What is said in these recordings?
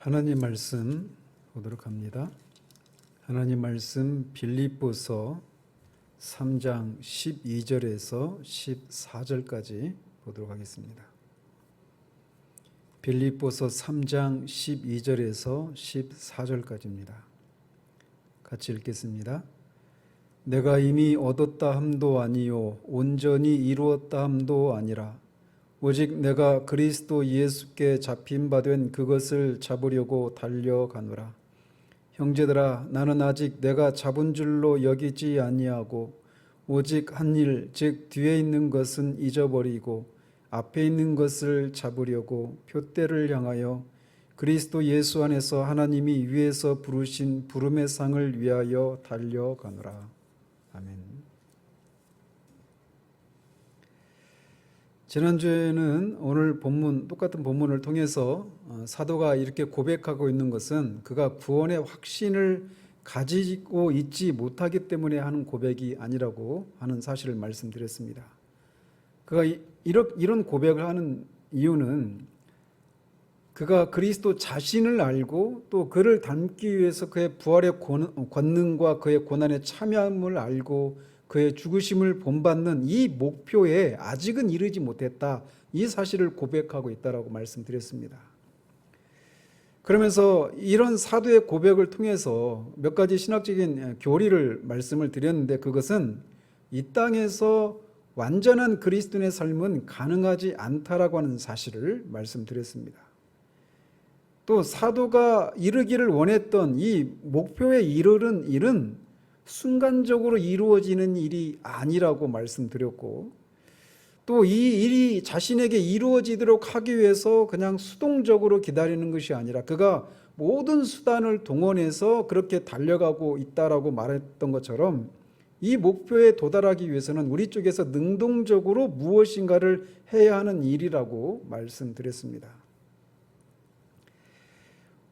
하나님 말씀 보도록 합니다. 하나님 말씀 빌립보서 3장 12절에서 14절까지 보도록 하겠습니다. 빌립보서 3장 12절에서 14절까지입니다. 같이 읽겠습니다. 내가 이미 얻었다 함도 아니요 온전히 이루었다 함도 아니라 오직 내가 그리스도 예수께 잡힌 바 된 그것을 잡으려고 달려가노라. 형제들아, 나는 아직 내가 잡은 줄로 여기지 아니하고 오직 한 일, 즉 뒤에 있는 것은 잊어버리고 앞에 있는 것을 잡으려고 표대를 향하여 그리스도 예수 안에서 하나님이 위에서 부르신 부름의 상을 위하여 달려가노라. 아멘. 지난주에는 오늘 본문, 똑같은 본문을 통해서 사도가 이렇게 고백하고 있는 것은 그가 구원의 확신을 가지고 있지 못하기 때문에 하는 고백이 아니라고 하는 사실을 말씀드렸습니다. 그가 이런 고백을 하는 이유는 그가 그리스도 자신을 알고 또 그를 닮기 위해서 그의 부활의 권능과 그의 고난에 참여함을 알고 그의 죽으심을 본받는 이 목표에 아직은 이르지 못했다, 이 사실을 고백하고 있다라고 말씀드렸습니다. 그러면서 이런 사도의 고백을 통해서 몇 가지 신학적인 교리를 말씀을 드렸는데, 그것은 이 땅에서 완전한 그리스도인의 삶은 가능하지 않다라고 하는 사실을 말씀드렸습니다. 또 사도가 이루기를 원했던 이 목표에 이르는 일은 순간적으로 이루어지는 일이 아니라고 말씀드렸고, 또 이 일이 자신에게 이루어지도록 하기 위해서 그냥 수동적으로 기다리는 것이 아니라 그가 모든 수단을 동원해서 그렇게 달려가고 있다라고 말했던 것처럼 이 목표에 도달하기 위해서는 우리 쪽에서 능동적으로 무엇인가를 해야 하는 일이라고 말씀드렸습니다.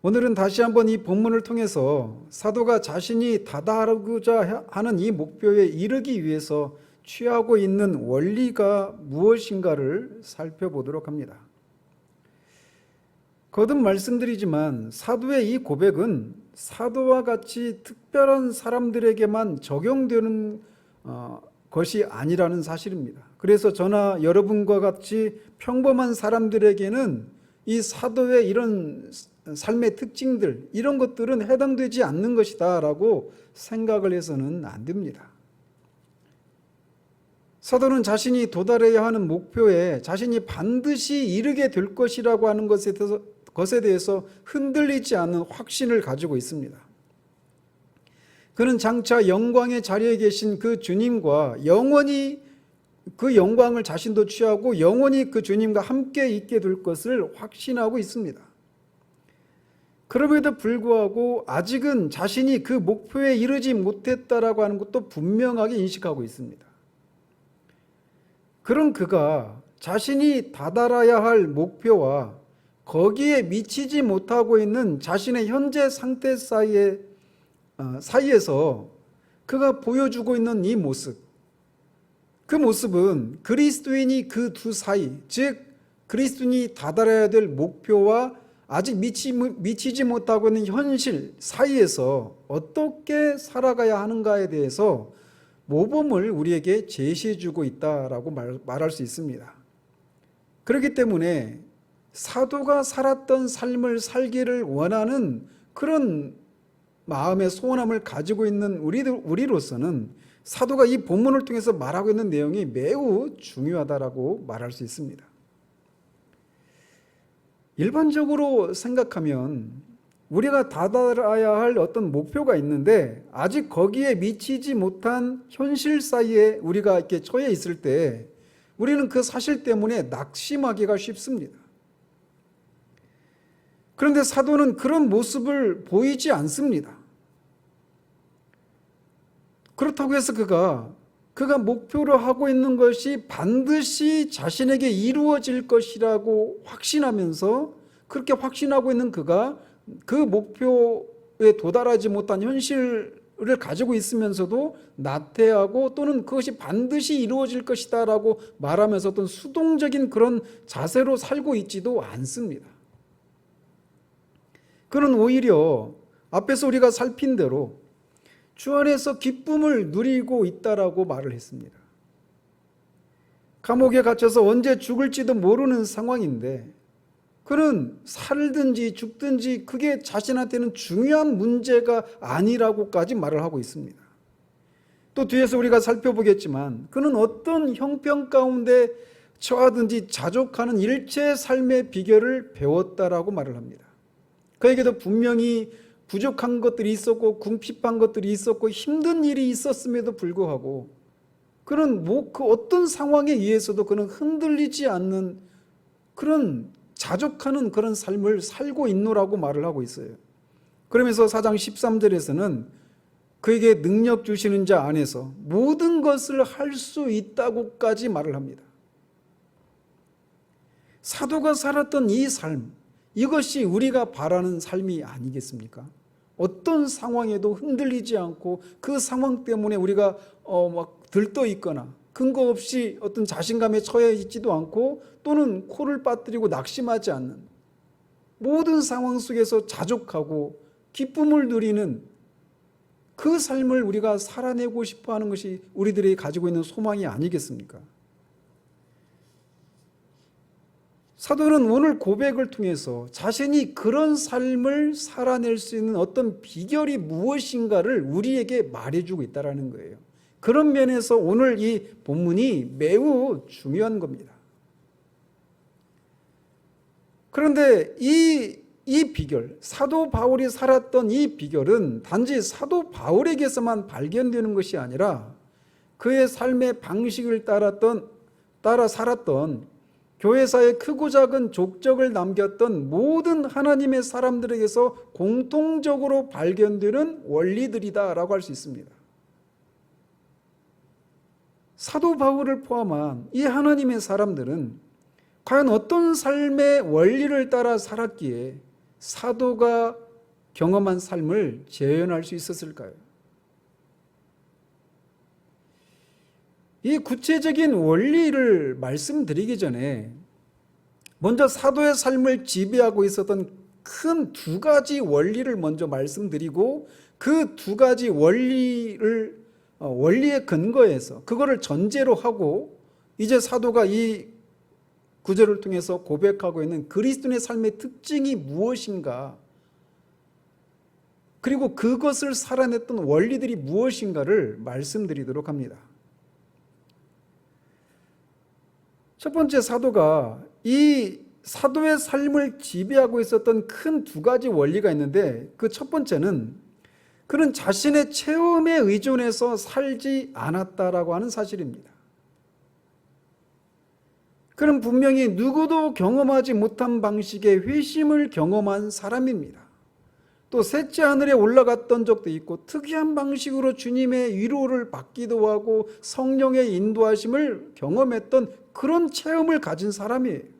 오늘은 다시 한번 이 본문을 통해서 사도가 자신이 다다르고자 하는 이 목표에 이르기 위해서 취하고 있는 원리가 무엇인가를 살펴보도록 합니다. 거듭 말씀드리지만 사도의 이 고백은 사도와 같이 특별한 사람들에게만 적용되는 것이 아니라는 사실입니다. 그래서 저나 여러분과 같이 평범한 사람들에게는 이 사도의 이런 삶의 특징들, 이런 것들은 해당되지 않는 것이다 라고 생각을 해서는 안 됩니다. 사도는 자신이 도달해야 하는 목표에 자신이 반드시 이르게 될 것이라고 하는 것에 대해서 흔들리지 않는 확신을 가지고 있습니다. 그는 장차 영광의 자리에 계신 그 주님과 영원히 그 영광을 자신도 취하고 영원히 그 주님과 함께 있게 될 것을 확신하고 있습니다. 그럼에도 불구하고 아직은 자신이 그 목표에 이르지 못했다라고 하는 것도 분명하게 인식하고 있습니다. 그런 그가 자신이 다다라야 할 목표와 거기에 미치지 못하고 있는 자신의 현재 상태 사이에서 그가 보여주고 있는 이 모습, 그 모습은 그리스도인이 그 두 사이, 즉 그리스도인이 다다라야 될 목표와 아직 미치지 못하고 있는 현실 사이에서 어떻게 살아가야 하는가에 대해서 모범을 우리에게 제시해주고 있다라고 말할 수 있습니다. 그렇기 때문에 사도가 살았던 삶을 살기를 원하는 그런 마음의 소원함을 가지고 있는 우리로서는 사도가 이 본문을 통해서 말하고 있는 내용이 매우 중요하다라고 말할 수 있습니다. 일반적으로 생각하면 우리가 다다라야 할 어떤 목표가 있는데 아직 거기에 미치지 못한 현실 사이에 우리가 이렇게 처해 있을 때 우리는 그 사실 때문에 낙심하기가 쉽습니다. 그런데 사도는 그런 모습을 보이지 않습니다. 그렇다고 해서 그가 목표로 하고 있는 것이 반드시 자신에게 이루어질 것이라고 확신하면서 그렇게 확신하고 있는 그가 그 목표에 도달하지 못한 현실을 가지고 있으면서도 나태하고 또는 그것이 반드시 이루어질 것이다 라고 말하면서 어떤 수동적인 그런 자세로 살고 있지도 않습니다. 그는 오히려 앞에서 우리가 살핀 대로 주 안에서 기쁨을 누리고 있다라고 말을 했습니다. 감옥에 갇혀서 언제 죽을지도 모르는 상황인데 그는 살든지 죽든지 그게 자신한테는 중요한 문제가 아니라고까지 말을 하고 있습니다. 또 뒤에서 우리가 살펴보겠지만 그는 어떤 형편 가운데 처하든지 자족하는 일체의 삶의 비결을 배웠다라고 말을 합니다. 그에게도 분명히 부족한 것들이 있었고 궁핍한 것들이 있었고 힘든 일이 있었음에도 불구하고 그는 그 어떤 상황에 의해서도 그는 흔들리지 않는 그런 자족하는 그런 삶을 살고 있노라고 말을 하고 있어요. 그러면서 4장 13절에서는 그에게 능력 주시는 자 안에서 모든 것을 할 수 있다고까지 말을 합니다. 사도가 살았던 이 삶, 이것이 우리가 바라는 삶이 아니겠습니까? 어떤 상황에도 흔들리지 않고 그 상황 때문에 우리가 막 들떠 있거나 근거 없이 어떤 자신감에 처해 있지도 않고 또는 코를 빠뜨리고 낙심하지 않는 모든 상황 속에서 자족하고 기쁨을 누리는 그 삶을 우리가 살아내고 싶어 하는 것이 우리들이 가지고 있는 소망이 아니겠습니까? 사도는 오늘 고백을 통해서 자신이 그런 삶을 살아낼 수 있는 어떤 비결이 무엇인가를 우리에게 말해주고 있다는 거예요. 그런 면에서 오늘 이 본문이 매우 중요한 겁니다. 그런데 이 비결, 사도 바울이 살았던 이 비결은 단지 사도 바울에게서만 발견되는 것이 아니라 그의 삶의 방식을 따라 살았던 교회사의 크고 작은 족적을 남겼던 모든 하나님의 사람들에게서 공통적으로 발견되는 원리들이다라고 할 수 있습니다. 사도 바울을 포함한 이 하나님의 사람들은 과연 어떤 삶의 원리를 따라 살았기에 사도가 경험한 삶을 재현할 수 있었을까요? 이 구체적인 원리를 말씀드리기 전에 먼저 사도의 삶을 지배하고 있었던 큰 두 가지 원리를 먼저 말씀드리고 그 두 가지 원리에 근거해서 그거를 전제로 하고 이제 사도가 이 구절을 통해서 고백하고 있는 그리스도인의 삶의 특징이 무엇인가, 그리고 그것을 살아냈던 원리들이 무엇인가를 말씀드리도록 합니다. 첫 번째, 사도가 이 사도의 삶을 지배하고 있었던 큰 두 가지 원리가 있는데 그 첫 번째는 그는 자신의 체험에 의존해서 살지 않았다라고 하는 사실입니다. 그는 분명히 누구도 경험하지 못한 방식의 회심을 경험한 사람입니다. 또 셋째 하늘에 올라갔던 적도 있고 특이한 방식으로 주님의 위로를 받기도 하고 성령의 인도하심을 경험했던 그런 체험을 가진 사람이에요.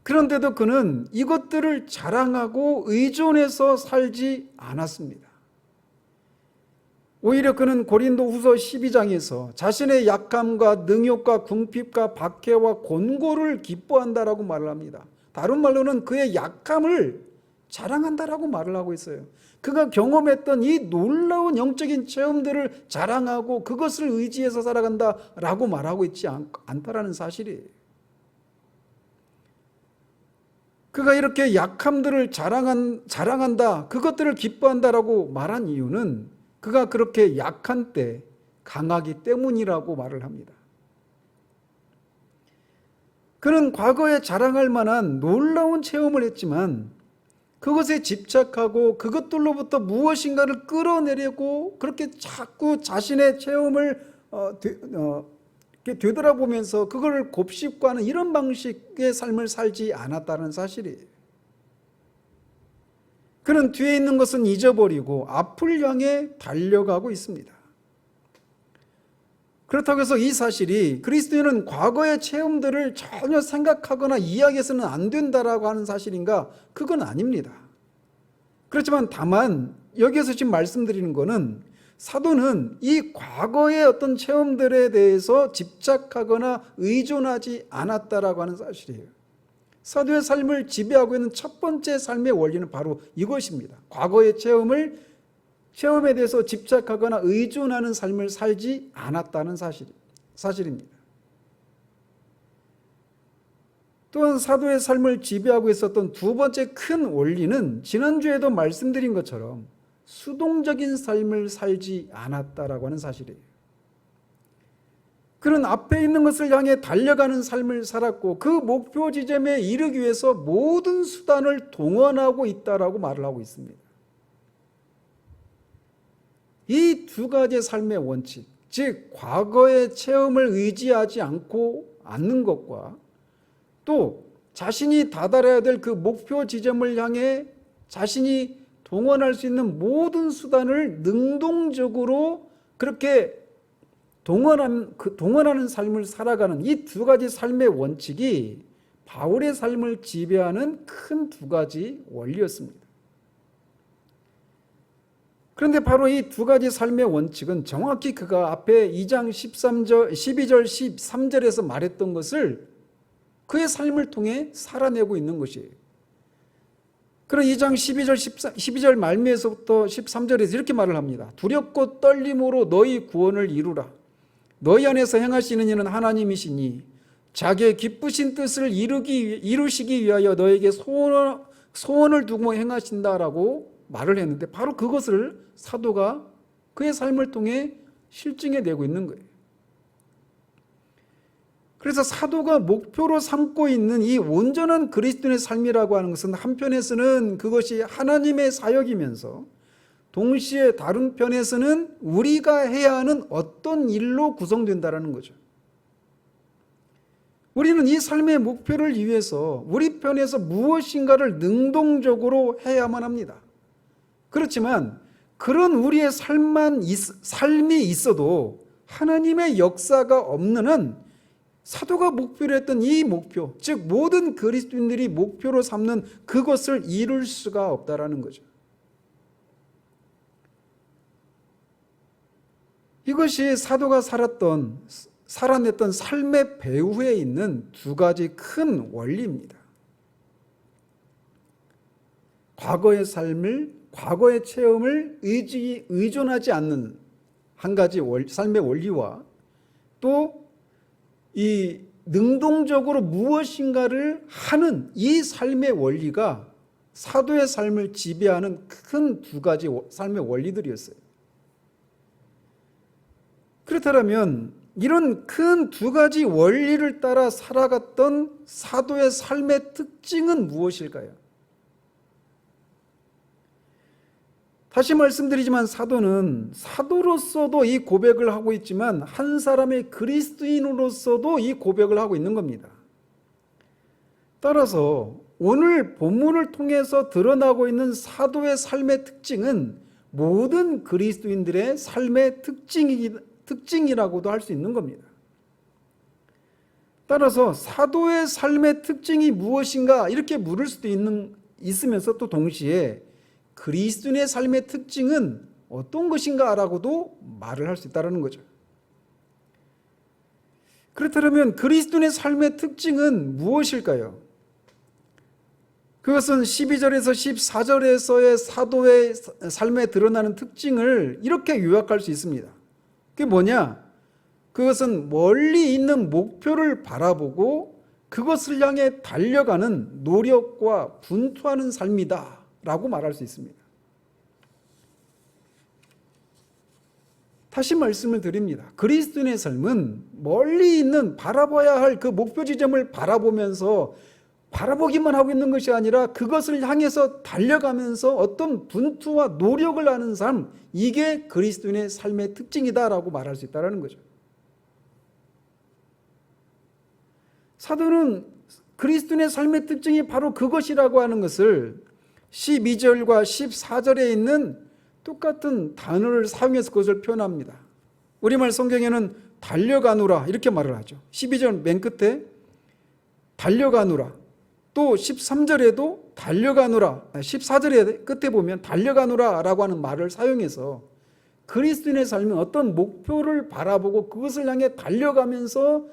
그런데도 그는 이것들을 자랑하고 의존해서 살지 않았습니다. 오히려 그는 고린도후서 12장에서 자신의 약함과 능욕과 궁핍과 박해와 곤고를 기뻐한다라고 말을 합니다. 다른 말로는 그의 약함을 자랑한다라고 말을 하고 있어요. 그가 경험했던 이 놀라운 영적인 체험들을 자랑하고 그것을 의지해서 살아간다라고 말하고 있지 않다라는 사실이에요. 그가 이렇게 약함들을 자랑한다, 그것들을 기뻐한다라고 말한 이유는 그가 그렇게 약한 때 강하기 때문이라고 말을 합니다. 그는 과거에 자랑할 만한 놀라운 체험을 했지만 그것에 집착하고 그것들로부터 무엇인가를 끌어내려고 그렇게 자꾸 자신의 체험을 되돌아보면서 그걸 곱씹고 하는 이런 방식의 삶을 살지 않았다는 사실이에요. 그는 뒤에 있는 것은 잊어버리고 앞을 향해 달려가고 있습니다. 그렇다고 해서 이 사실이 그리스도인은 과거의 체험들을 전혀 생각하거나 이야기해서는 안 된다라고 하는 사실인가? 그건 아닙니다. 그렇지만 다만 여기에서 지금 말씀드리는 것은 사도는 이 과거의 어떤 체험들에 대해서 집착하거나 의존하지 않았다라고 하는 사실이에요. 사도의 삶을 지배하고 있는 첫 번째 삶의 원리는 바로 이것입니다. 과거의 체험에 대해서 집착하거나 의존하는 삶을 살지 않았다는 사실입니다. 또한 사도의 삶을 지배하고 있었던 두 번째 큰 원리는 지난주에도 말씀드린 것처럼 수동적인 삶을 살지 않았다라고 하는 사실이에요. 그는 앞에 있는 것을 향해 달려가는 삶을 살았고 그 목표 지점에 이르기 위해서 모든 수단을 동원하고 있다라고 말을 하고 있습니다. 이 두 가지의 삶의 원칙, 즉 과거의 체험을 의지하지 않는 것과 또 자신이 다다라야 될 그 목표 지점을 향해 자신이 동원할 수 있는 모든 수단을 능동적으로 그렇게 동원하는 삶을 살아가는 이 두 가지 삶의 원칙이 바울의 삶을 지배하는 큰 두 가지 원리였습니다. 그런데 바로 이 두 가지 삶의 원칙은 정확히 그가 앞에 2장 12절 13절에서 말했던 것을 그의 삶을 통해 살아내고 있는 것이에요. 그런 2장 12절 말미에서부터 13절에서 이렇게 말을 합니다. 두렵고 떨림으로 너희 구원을 이루라. 너희 안에서 행하시는 이는 하나님이시니 자기의 기쁘신 뜻을 이루시기 위하여 너에게 소원을 두고 행하신다라고 말을 했는데 바로 그것을 사도가 그의 삶을 통해 실증해내고 있는 거예요. 그래서 사도가 목표로 삼고 있는 이 온전한 그리스도인의 삶이라고 하는 것은 한편에서는 그것이 하나님의 사역이면서 동시에 다른 편에서는 우리가 해야 하는 어떤 일로 구성된다는 거죠. 우리는 이 삶의 목표를 위해서 우리 편에서 무엇인가를 능동적으로 해야만 합니다. 그렇지만 그런 우리의 삶이 있어도 하나님의 역사가 없는 한 사도가 목표로 했던 이 목표, 즉 모든 그리스도인들이 목표로 삼는 그것을 이룰 수가 없다라는 거죠. 이것이 사도가 살아냈던 삶의 배후에 있는 두 가지 큰 원리입니다. 과거의 체험을 의존하지 않는 한 가지 삶의 원리와 또 이 능동적으로 무엇인가를 하는 이 삶의 원리가 사도의 삶을 지배하는 큰 두 가지 삶의 원리들이었어요. 그렇다면 이런 큰 두 가지 원리를 따라 살아갔던 사도의 삶의 특징은 무엇일까요? 다시 말씀드리지만 사도는 사도로서도 이 고백을 하고 있지만 한 사람의 그리스도인으로서도 이 고백을 하고 있는 겁니다. 따라서 오늘 본문을 통해서 드러나고 있는 사도의 삶의 특징은 모든 그리스도인들의 삶의 특징이라고도 할 수 있는 겁니다. 따라서 사도의 삶의 특징이 무엇인가 이렇게 물을 수도 있으면서 또 동시에 그리스도인의 삶의 특징은 어떤 것인가라고도 말을 할 수 있다는 거죠. 그렇다면 그리스도인의 삶의 특징은 무엇일까요? 그것은 12절에서 14절에서의 사도의 삶에 드러나는 특징을 이렇게 요약할 수 있습니다. 그게 뭐냐? 그것은 멀리 있는 목표를 바라보고 그것을 향해 달려가는 노력과 분투하는 삶이다 라고 말할 수 있습니다. 다시 말씀을 드립니다. 그리스도인의 삶은 멀리 있는 바라봐야 할 그 목표 지점을 바라보기만 하고 있는 것이 아니라 그것을 향해서 달려가면서 어떤 분투와 노력을 하는 삶, 이게 그리스도인의 삶의 특징이다라고 말할 수 있다는 거죠. 사도는 그리스도인의 삶의 특징이 바로 그것이라고 하는 것을 12절과 14절에 있는 똑같은 단어를 사용해서 그것을 표현합니다. 우리말 성경에는 달려가노라 이렇게 말을 하죠. 12절 맨 끝에 달려가노라, 또 13절에도 달려가노라, 14절의 끝에 보면 달려가노라 라고 하는 말을 사용해서 그리스도인의 삶은 어떤 목표를 바라보고 그것을 향해 달려가면서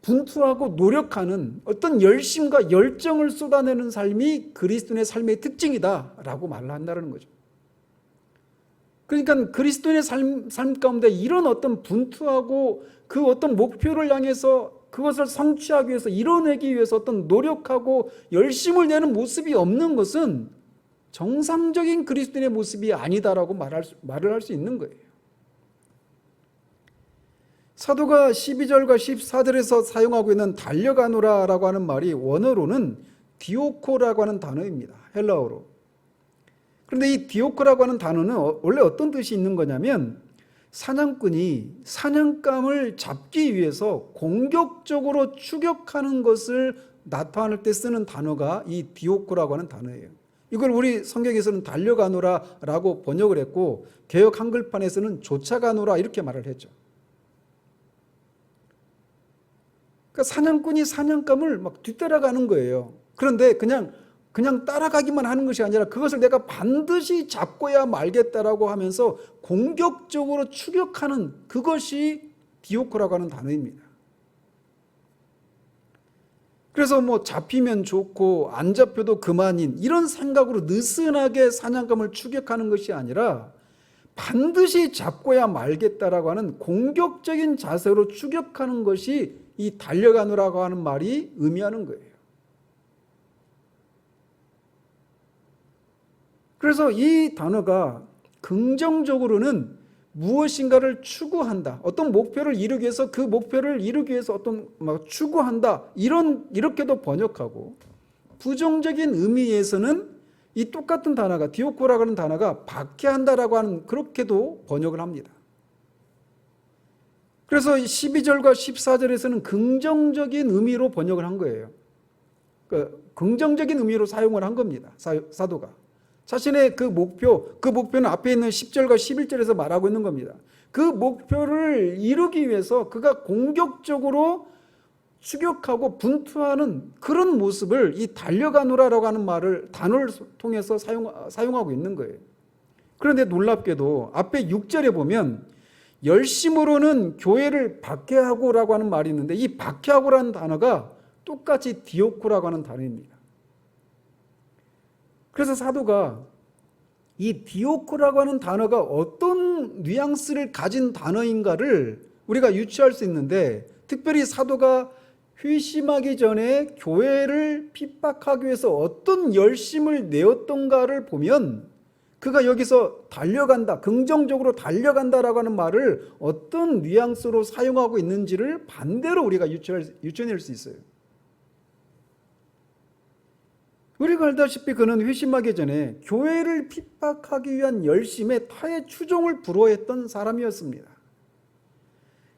분투하고 노력하는 어떤 열심과 열정을 쏟아내는 삶이 그리스도인의 삶의 특징이다라고 말을 한다는 거죠. 그러니까 그리스도인의 삶 가운데 이런 어떤 분투하고 그 어떤 목표를 향해서 그것을 성취하기 위해서 이뤄내기 위해서 어떤 노력하고 열심을 내는 모습이 없는 것은 정상적인 그리스도인의 모습이 아니다라고 말을 할 수 있는 거예요. 사도가 12절과 14절에서 사용하고 있는 달려가노라라고 하는 말이 원어로는 디오코라고 하는 단어입니다. 헬라어로. 그런데 이 디오코라고 하는 단어는 원래 어떤 뜻이 있는 거냐면 사냥꾼이 사냥감을 잡기 위해서 공격적으로 추격하는 것을 나타낼 때 쓰는 단어가 이 디오코라고 하는 단어예요. 이걸 우리 성경에서는 달려가노라라고 번역을 했고 개역 한글판에서는 쫓아가노라 이렇게 말을 했죠. 그러니까 사냥꾼이 사냥감을 막 뒤따라가는 거예요. 그런데 그냥 따라가기만 하는 것이 아니라 그것을 내가 반드시 잡고야 말겠다라고 하면서 공격적으로 추격하는 그것이 디오코라고 하는 단어입니다. 그래서 뭐 잡히면 좋고 안 잡혀도 그만인 이런 생각으로 느슨하게 사냥감을 추격하는 것이 아니라 반드시 잡고야 말겠다라고 하는 공격적인 자세로 추격하는 것이 이 달려가노라고 하는 말이 의미하는 거예요. 그래서 이 단어가 긍정적으로는 무엇인가를 추구한다. 어떤 목표를 이루기 위해서 그 목표를 이루기 위해서 어떤 추구한다. 이렇게도 번역하고 부정적인 의미에서는 이 똑같은 단어가 디오코라고 하는 단어가 박해한다라고 하는 그렇게도 번역을 합니다. 그래서 12절과 14절에서는 긍정적인 의미로 번역을 한 거예요. 긍정적인 의미로 사용을 한 겁니다. 사도가. 자신의 그 목표는 앞에 있는 10절과 11절에서 말하고 있는 겁니다. 그 목표를 이루기 위해서 그가 공격적으로 추격하고 분투하는 그런 모습을 이 달려가노라라고 하는 단어를 통해서 사용하고 있는 거예요. 그런데 놀랍게도 앞에 6절에 보면 열심으로는 교회를 박해하고라고 하는 말이 있는데 이 박해하고라는 단어가 똑같이 디오코라고 하는 단어입니다. 그래서 사도가 이 디오코라고 하는 단어가 어떤 뉘앙스를 가진 단어인가를 우리가 유추할 수 있는데 특별히 사도가 회심하기 전에 교회를 핍박하기 위해서 어떤 열심을 내었던가를 보면 그가 여기서 달려간다, 긍정적으로 달려간다라고 하는 말을 어떤 뉘앙스로 사용하고 있는지를 반대로 우리가 유추해낼 수 있어요. 우리가 알다시피 그는 회심하기 전에 교회를 핍박하기 위한 열심에 타의 추종을 불허했던 사람이었습니다.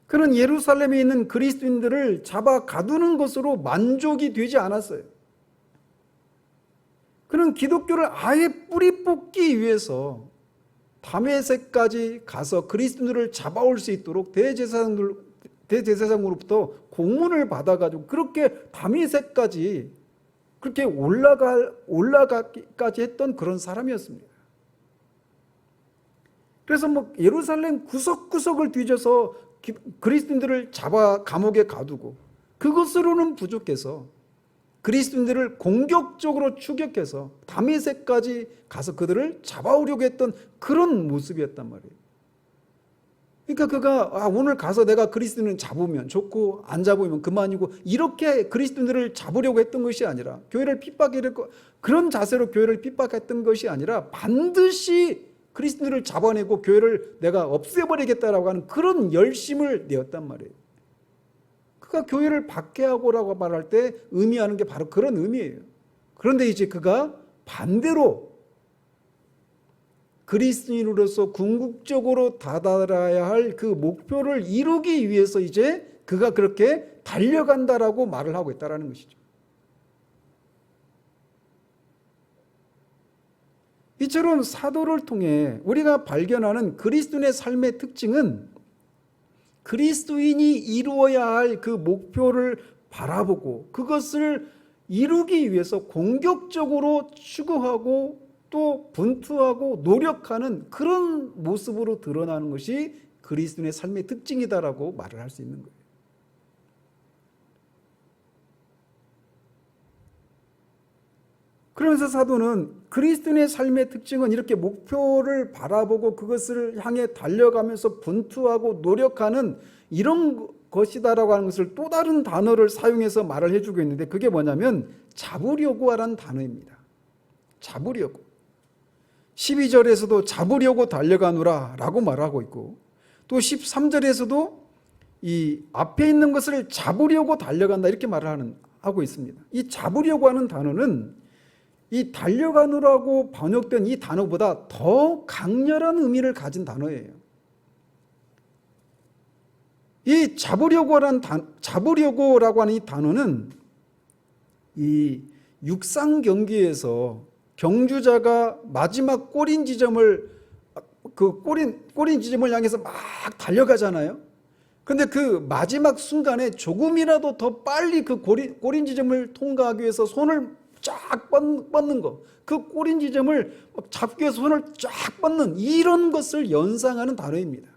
그는 예루살렘에 있는 그리스도인들을 잡아 가두는 것으로 만족이 되지 않았어요. 그는 기독교를 아예 뿌리 뽑기 위해서 다메섹까지 가서 그리스도인들을 잡아올 수 있도록 대제사장으로부터 공문을 받아가지고 그렇게 다메섹까지 그렇게 올라가기까지 했던 그런 사람이었습니다. 그래서 예루살렘 구석구석을 뒤져서 그리스도인들을 잡아 감옥에 가두고 그것으로는 부족해서 그리스도인들을 공격적으로 추격해서 다메섹까지 가서 그들을 잡아오려고 했던 그런 모습이었단 말이에요. 그러니까 그가 오늘 가서 내가 그리스도인을 잡으면 좋고 안 잡으면 그만이고 이렇게 그리스도인들을 잡으려고 했던 것이 아니라 교회를 핍박하려고 그런 자세로 교회를 핍박했던 것이 아니라 반드시 그리스도인들을 잡아내고 교회를 내가 없애버리겠다라고 하는 그런 열심을 내었단 말이에요. 그가 교회를 박해하고라고 말할 때 의미하는 게 바로 그런 의미예요. 그런데 이제 그가 반대로 그리스도인으로서 궁극적으로 다다라야 할 그 목표를 이루기 위해서 이제 그가 그렇게 달려간다라고 말을 하고 있다는 것이죠. 이처럼 사도를 통해 우리가 발견하는 그리스도인의 삶의 특징은 그리스도인이 이루어야 할 그 목표를 바라보고 그것을 이루기 위해서 공격적으로 추구하고 또 분투하고 노력하는 그런 모습으로 드러나는 것이 그리스도인의 삶의 특징이다라고 말을 할 수 있는 거예요. 그러면서 사도는 그리스도인의 삶의 특징은 이렇게 목표를 바라보고 그것을 향해 달려가면서 분투하고 노력하는 이런 것이다라고 하는 것을 또 다른 단어를 사용해서 말을 해주고 있는데, 그게 뭐냐면 잡으려고라는 단어입니다. 잡으려고. 12절에서도 잡으려고 달려가노라 라고 말하고 있고, 또 13절에서도 이 앞에 있는 것을 잡으려고 달려간다 이렇게 말을 하고 있습니다. 이 잡으려고 하는 단어는 이 달려가노라고 번역된 이 단어보다 더 강렬한 의미를 가진 단어예요. 이 잡으려고라고 하는 이 단어는 이 육상 경기에서 경주자가 마지막 꼬린 지점을 향해서 막 달려가잖아요. 근데 그 마지막 순간에 조금이라도 더 빨리 그 꼬린 지점을 통과하기 위해서 손을 쫙 뻗는 거, 그 꼬린 지점을 잡기 위해서 손을 쫙 뻗는 이런 것을 연상하는 단어입니다.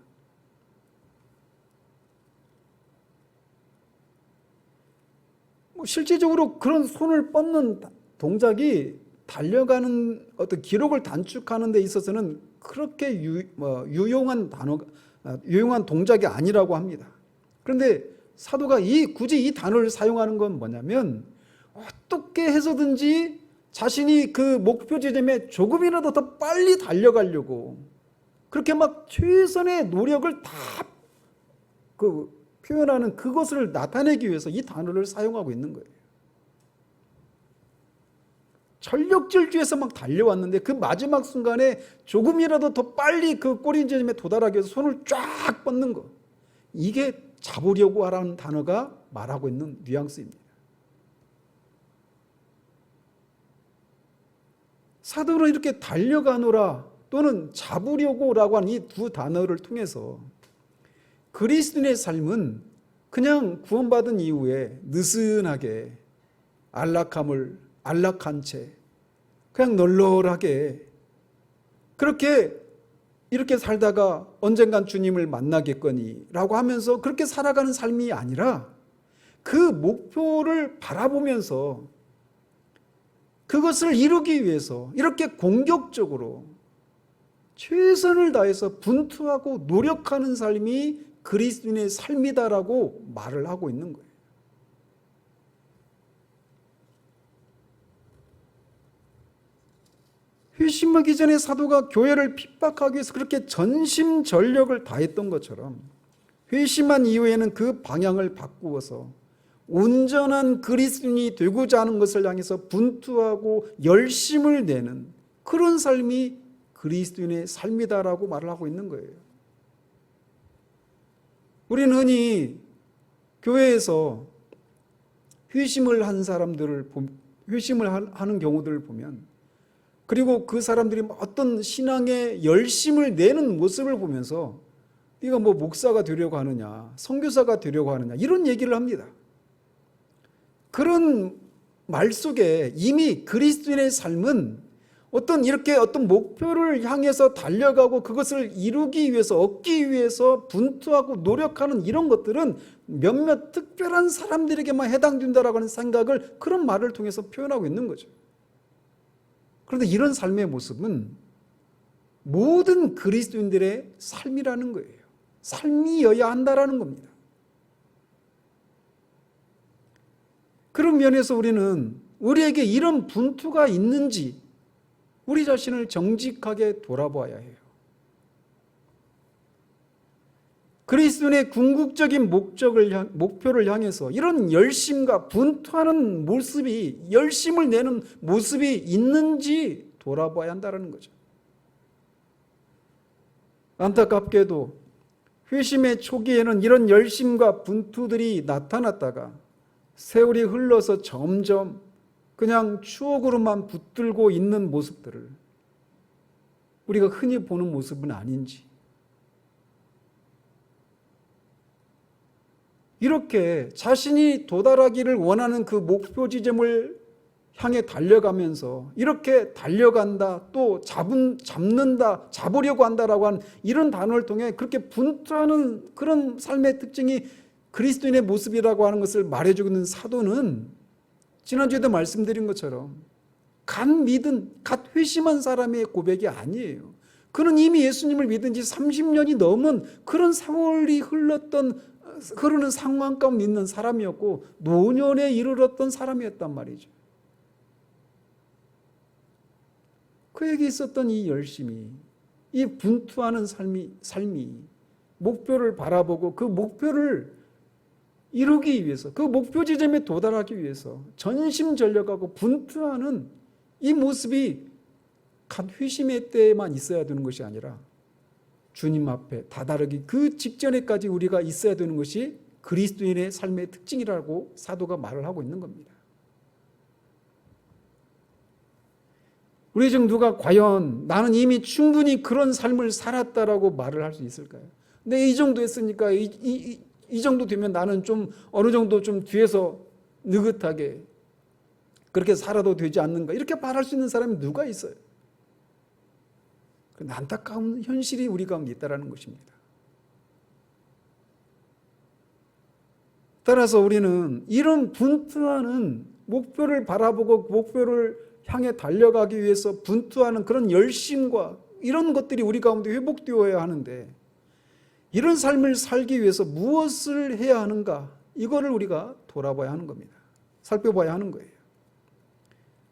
실질적으로 그런 손을 뻗는 동작이 달려가는 어떤 기록을 단축하는 데 있어서는 그렇게 유용한 동작이 아니라고 합니다. 그런데 사도가 굳이 이 단어를 사용하는 건 뭐냐면, 어떻게 해서든지 자신이 그 목표 지점에 조금이라도 더 빨리 달려가려고 그렇게 막 최선의 노력을 다 표현하는 그것을 나타내기 위해서 이 단어를 사용하고 있는 거예요. 전력질주에서 막 달려왔는데 그 마지막 순간에 조금이라도 더 빨리 그 꼬린 지점에 도달하기 위해서 손을 쫙 뻗는 거, 이게 잡으려고 하라는 단어가 말하고 있는 뉘앙스입니다. 사도는 이렇게 달려가노라 또는 잡으려고라고 하는 이 두 단어를 통해서 그리스도인의 삶은 그냥 구원받은 이후에 느슨하게 안락한 채 그냥 널널하게 이렇게 살다가 언젠간 주님을 만나겠거니 라고 하면서 그렇게 살아가는 삶이 아니라, 그 목표를 바라보면서 그것을 이루기 위해서 이렇게 공격적으로 최선을 다해서 분투하고 노력하는 삶이 그리스도인의 삶이다라고 말을 하고 있는 거예요. 회심하기 전에 사도가 교회를 핍박하기 위해서 그렇게 전심전력을 다했던 것처럼, 회심한 이후에는 그 방향을 바꾸어서 온전한 그리스도인이 되고자 하는 것을 향해서 분투하고 열심을 내는 그런 삶이 그리스도인의 삶이다라고 말을 하고 있는 거예요. 우리는 흔히 교회에서 회심을 하는 경우들을 보면, 그리고 그 사람들이 어떤 신앙의 열심을 내는 모습을 보면서 네가 뭐 목사가 되려고 하느냐, 선교사가 되려고 하느냐 이런 얘기를 합니다. 그런 말 속에 이미 그리스도인의 삶은 어떤 목표를 향해서 달려가고 그것을 이루기 위해서, 얻기 위해서 분투하고 노력하는 이런 것들은 몇몇 특별한 사람들에게만 해당된다라고 하는 생각을 그런 말을 통해서 표현하고 있는 거죠. 그런데 이런 삶의 모습은 모든 그리스도인들의 삶이라는 거예요. 삶이어야 한다라는 겁니다. 그런 면에서 우리에게 이런 분투가 있는지 우리 자신을 정직하게 돌아봐야 해요. 그리스도인의 궁극적인 목표를 향해서 이런 열심과 분투하는 모습이, 열심을 내는 모습이 있는지 돌아봐야 한다는 거죠. 안타깝게도 회심의 초기에는 이런 열심과 분투들이 나타났다가 세월이 흘러서 점점 그냥 추억으로만 붙들고 있는 모습들을 우리가 흔히 보는 모습은 아닌지, 이렇게 자신이 도달하기를 원하는 그 목표 지점을 향해 달려가면서 이렇게 달려간다, 또 잡는다, 잡으려고 한다라고 하는 이런 단어를 통해 그렇게 분투하는 그런 삶의 특징이 그리스도인의 모습이라고 하는 것을 말해주고 있는 사도는 지난주에도 말씀드린 것처럼 갓 믿은, 갓 회심한 사람의 고백이 아니에요. 그는 이미 예수님을 믿은 지 30년이 넘은 그런 세월이 흐르는 상황 가운데 있는 사람이었고 노년에 이르렀던 사람이었단 말이죠. 그에게 있었던 이 열심이, 이 분투하는 삶이 목표를 바라보고 그 목표를 이루기 위해서, 그 목표 지점에 도달하기 위해서 전심전력하고 분투하는 이 모습이 갓 회심의 때에만 있어야 되는 것이 아니라 주님 앞에 다다르기 그 직전에까지 우리가 있어야 되는 것이 그리스도인의 삶의 특징이라고 사도가 말을 하고 있는 겁니다. 우리 중 누가 과연 나는 이미 충분히 그런 삶을 살았다라고 말을 할 수 있을까요? 근데 이 정도 했으니까 이 정도 되면 나는 좀 어느 정도 좀 뒤에서 느긋하게 그렇게 살아도 되지 않는가, 이렇게 말할 수 있는 사람이 누가 있어요? 안타까운 현실이 우리 가운데 있다는 것입니다. 따라서 우리는 이런 분투하는 목표를 바라보고 목표를 향해 달려가기 위해서 분투하는 그런 열심과 이런 것들이 우리 가운데 회복되어야 하는데, 이런 삶을 살기 위해서 무엇을 해야 하는가, 이거를 우리가 돌아봐야 하는 겁니다. 살펴봐야 하는 거예요.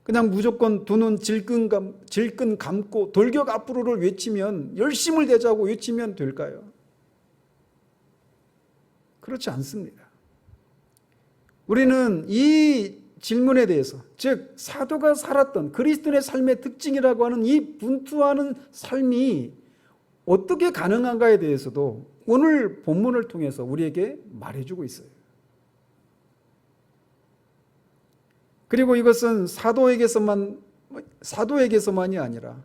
그냥 무조건 두 눈 질끈 감고 돌격 앞으로를 외치면, 열심을 내자고 외치면 될까요? 그렇지 않습니다. 우리는 이 질문에 대해서, 즉 사도가 살았던 그리스도인의 삶의 특징이라고 하는 이 분투하는 삶이 어떻게 가능한가에 대해서도 오늘 본문을 통해서 우리에게 말해주고 있어요. 그리고 이것은 사도에게서만이 아니라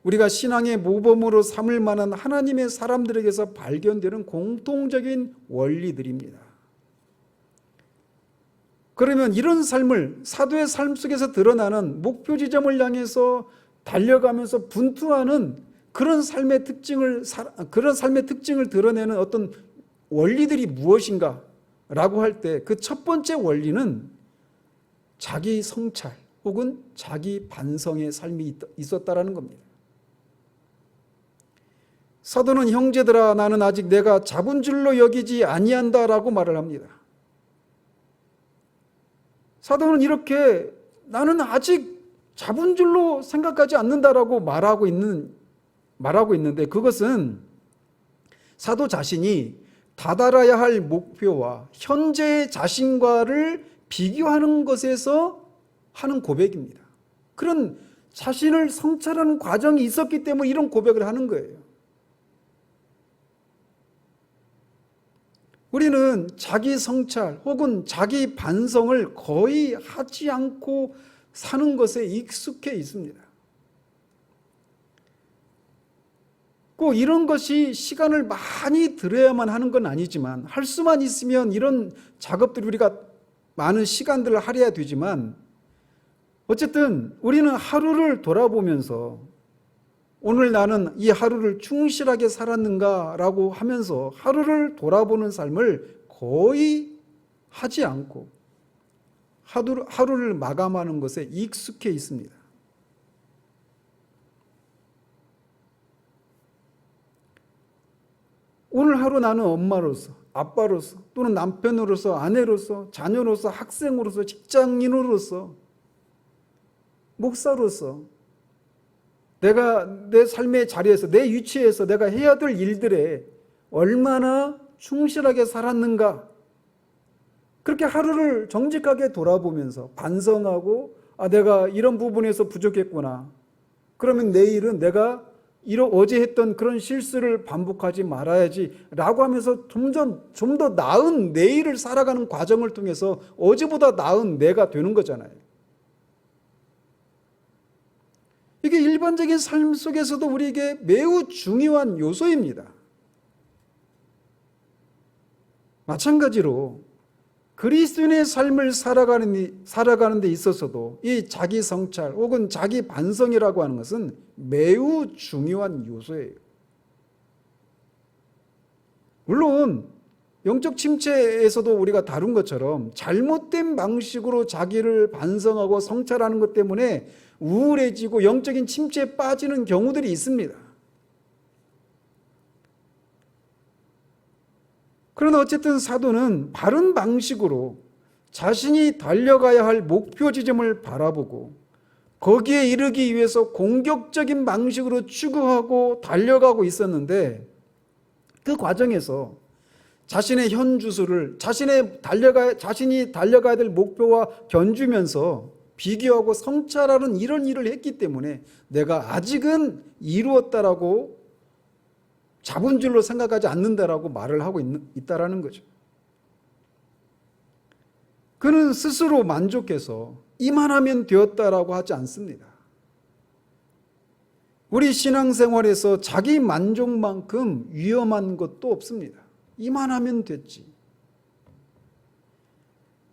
우리가 신앙의 모범으로 삼을 만한 하나님의 사람들에게서 발견되는 공통적인 원리들입니다. 그러면 이런 삶을, 사도의 삶 속에서 드러나는 목표 지점을 향해서 달려가면서 분투하는 그런 삶의 특징을 드러내는 어떤 원리들이 무엇인가 라고 할 때, 그 첫 번째 원리는 자기 성찰 혹은 자기 반성의 삶이 있었다라는 겁니다. 사도는 형제들아 나는 아직 내가 잡은 줄로 여기지 아니한다라고 말을 합니다. 사도는 이렇게 나는 아직 잡은 줄로 생각하지 않는다라고 말하고 있는데, 그것은 사도 자신이 다다라야 할 목표와 현재의 자신과를 비교하는 것에서 하는 고백입니다. 그런 자신을 성찰하는 과정이 있었기 때문에 이런 고백을 하는 거예요. 우리는 자기 성찰 혹은 자기 반성을 거의 하지 않고 사는 것에 익숙해 있습니다. 꼭 이런 것이 시간을 많이 들여야만 하는 건 아니지만, 할 수만 있으면 이런 작업들을 우리가 많은 시간들을 할애해야 되지만, 어쨌든 우리는 하루를 돌아보면서 오늘 나는 이 하루를 충실하게 살았는가라고 하면서 하루를 돌아보는 삶을 거의 하지 않고 하루를 마감하는 것에 익숙해 있습니다. 오늘 하루 나는 엄마로서, 아빠로서, 또는 남편으로서, 아내로서, 자녀로서, 학생으로서, 직장인으로서, 목사로서 내가 내 삶의 자리에서, 내 위치에서 내가 해야 될 일들에 얼마나 충실하게 살았는가, 그렇게 하루를 정직하게 돌아보면서 반성하고, 내가 이런 부분에서 부족했구나, 그러면 내일은 내가 어제 했던 그런 실수를 반복하지 말아야지 라고 하면서 좀 더 나은 내일을 살아가는 과정을 통해서 어제보다 나은 내가 되는 거잖아요. 이게 일반적인 삶 속에서도 우리에게 매우 중요한 요소입니다. 마찬가지로 그리스도인의 삶을 살아가는 데 있어서도 이 자기 성찰 혹은 자기 반성이라고 하는 것은 매우 중요한 요소예요. 물론 영적 침체에서도 우리가 다룬 것처럼 잘못된 방식으로 자기를 반성하고 성찰하는 것 때문에 우울해지고 영적인 침체에 빠지는 경우들이 있습니다. 그러나 어쨌든 사도는 바른 방식으로 자신이 달려가야 할 목표 지점을 바라보고 거기에 이르기 위해서 공격적인 방식으로 추구하고 달려가고 있었는데, 그 과정에서 자신의 현 주소를 자신이 달려가야 될 목표와 견주면서 비교하고 성찰하는 이런 일을 했기 때문에 내가 아직은 이루었다라고 잡은 줄로 생각하지 않는다라고 말을 하고 있다라는 거죠. 그는 스스로 만족해서 이만하면 되었다라고 하지 않습니다. 우리 신앙생활에서 자기 만족만큼 위험한 것도 없습니다. 이만하면 됐지.